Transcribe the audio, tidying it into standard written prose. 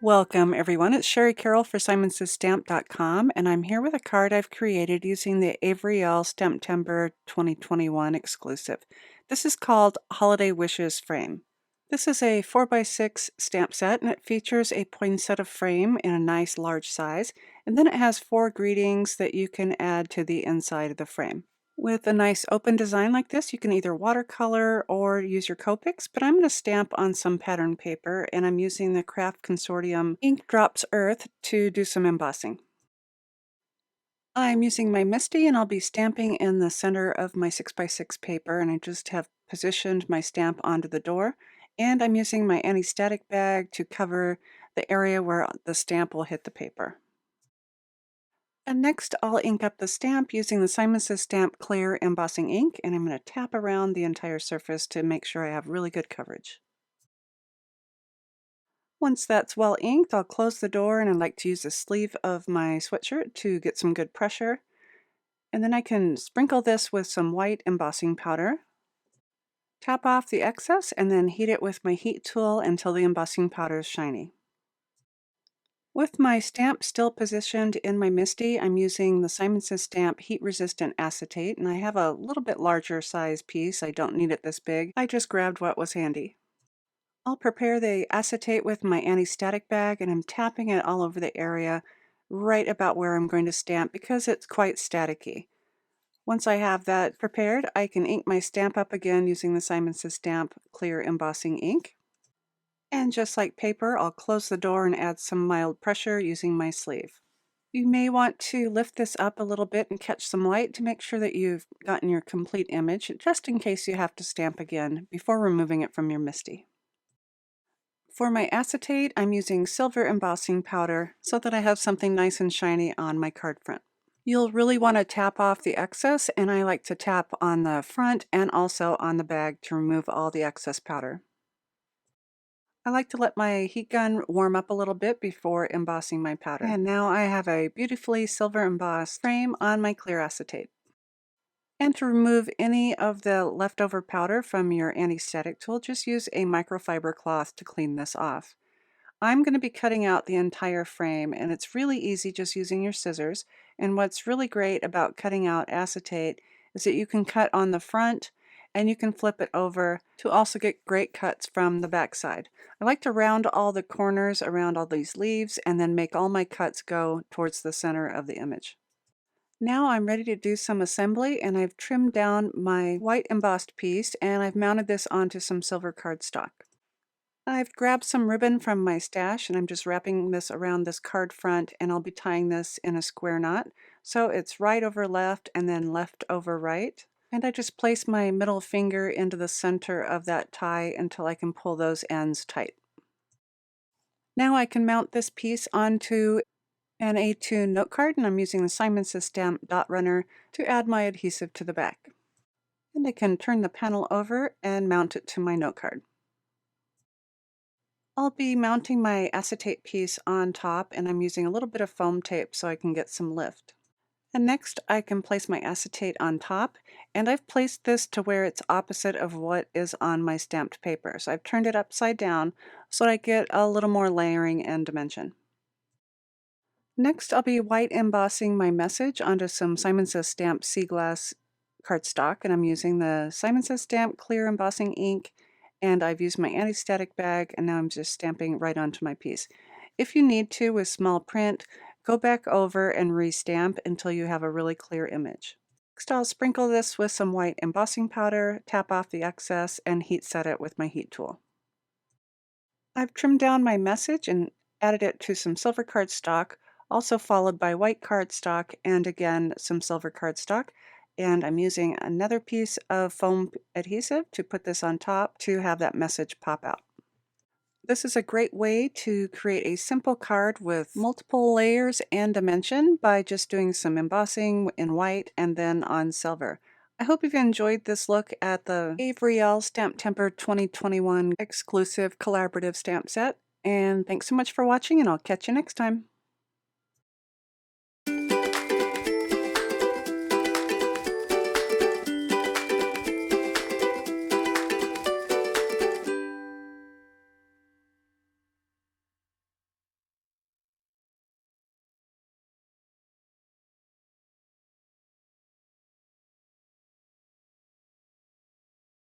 Welcome everyone, it's Shari Carroll for SimonsStamp.com, and I'm here with a card I've created using the Avery Elle STAMPtember 2021 exclusive. This is called Holiday Wishes Frame. This is a 4x6 stamp set, and it features a poinsettia frame in a nice large size, and then it has 4 greetings that you can add to the inside of the frame. With a nice open design like this, you can either watercolor or use your Copics, but I'm going to stamp on some pattern paper, and I'm using the Craft Consortium Ink Drops Earth to do some embossing. I'm using my Misty, and I'll be stamping in the center of my 6x6 paper, and I just have positioned my stamp onto the door, and I'm using my anti-static bag to cover the area where the stamp will hit the paper. And next, I'll ink up the stamp using the Simon Says Stamp Clear Embossing ink, and I'm going to tap around the entire surface to make sure I have really good coverage. Once that's well inked, I'll close the door, and I like to use the sleeve of my sweatshirt to get some good pressure. And then I can sprinkle this with some white embossing powder, tap off the excess, and then heat it with my heat tool until the embossing powder is shiny. With my stamp still positioned in my Misty, I'm using the Simon Says Stamp Heat Resistant Acetate, and I have a little bit larger size piece. I don't need it this big. I just grabbed what was handy. I'll prepare the acetate with my anti-static bag, and I'm tapping it all over the area right about where I'm going to stamp because it's quite staticky. Once I have that prepared, I can ink my stamp up again using the Simon Says Stamp Clear Embossing ink. And just like paper, I'll close the door and add some mild pressure using my sleeve. You may want to lift this up a little bit and catch some light to make sure that you've gotten your complete image, just in case you have to stamp again before removing it from your Misty. For my acetate, I'm using silver embossing powder so that I have something nice and shiny on my card front. You'll really want to tap off the excess, and I like to tap on the front and also on the bag to remove all the excess powder. I like to let my heat gun warm up a little bit before embossing my powder. And now I have a beautifully silver embossed frame on my clear acetate. And to remove any of the leftover powder from your anti-static tool, just use a microfiber cloth to clean this off. I'm going to be cutting out the entire frame, and it's really easy just using your scissors. And what's really great about cutting out acetate is that you can cut on the front and you can flip it over to also get great cuts from the back side. I like to round all the corners around all these leaves and then make all my cuts go towards the center of the image. Now I'm ready to do some assembly, and I've trimmed down my white embossed piece, and I've mounted this onto some silver cardstock. I've grabbed some ribbon from my stash, and I'm just wrapping this around this card front, and I'll be tying this in a square knot. So it's right over left and then left over right. And I just place my middle finger into the center of that tie until I can pull those ends tight. Now I can mount this piece onto an A2 note card, and I'm using the Simon Says Stamp dot runner to add my adhesive to the back. And I can turn the panel over and mount it to my note card. I'll be mounting my acetate piece on top, and I'm using a little bit of foam tape so I can get some lift. And next I can place my acetate on top, and I've placed this to where it's opposite of what is on my stamped paper. So I've turned it upside down so that I get a little more layering and dimension. Next I'll be white embossing my message onto some Simon Says Stamp Sea Glass cardstock, and I'm using the Simon Says Stamp Clear Embossing ink, and I've used my anti-static bag, and now I'm just stamping right onto my piece. If you need to with small print, go back over and restamp until you have a really clear image. Next I'll sprinkle this with some white embossing powder, tap off the excess, and heat set it with my heat tool. I've trimmed down my message and added it to some silver cardstock, also followed by white cardstock and again some silver cardstock. And I'm using another piece of foam adhesive to put this on top to have that message pop out. This is a great way to create a simple card with multiple layers and dimension by just doing some embossing in white and then on silver. I hope you've enjoyed this look at the Avery Elle STAMPtember 2021 exclusive collaborative stamp set, and thanks so much for watching, and I'll catch you next time.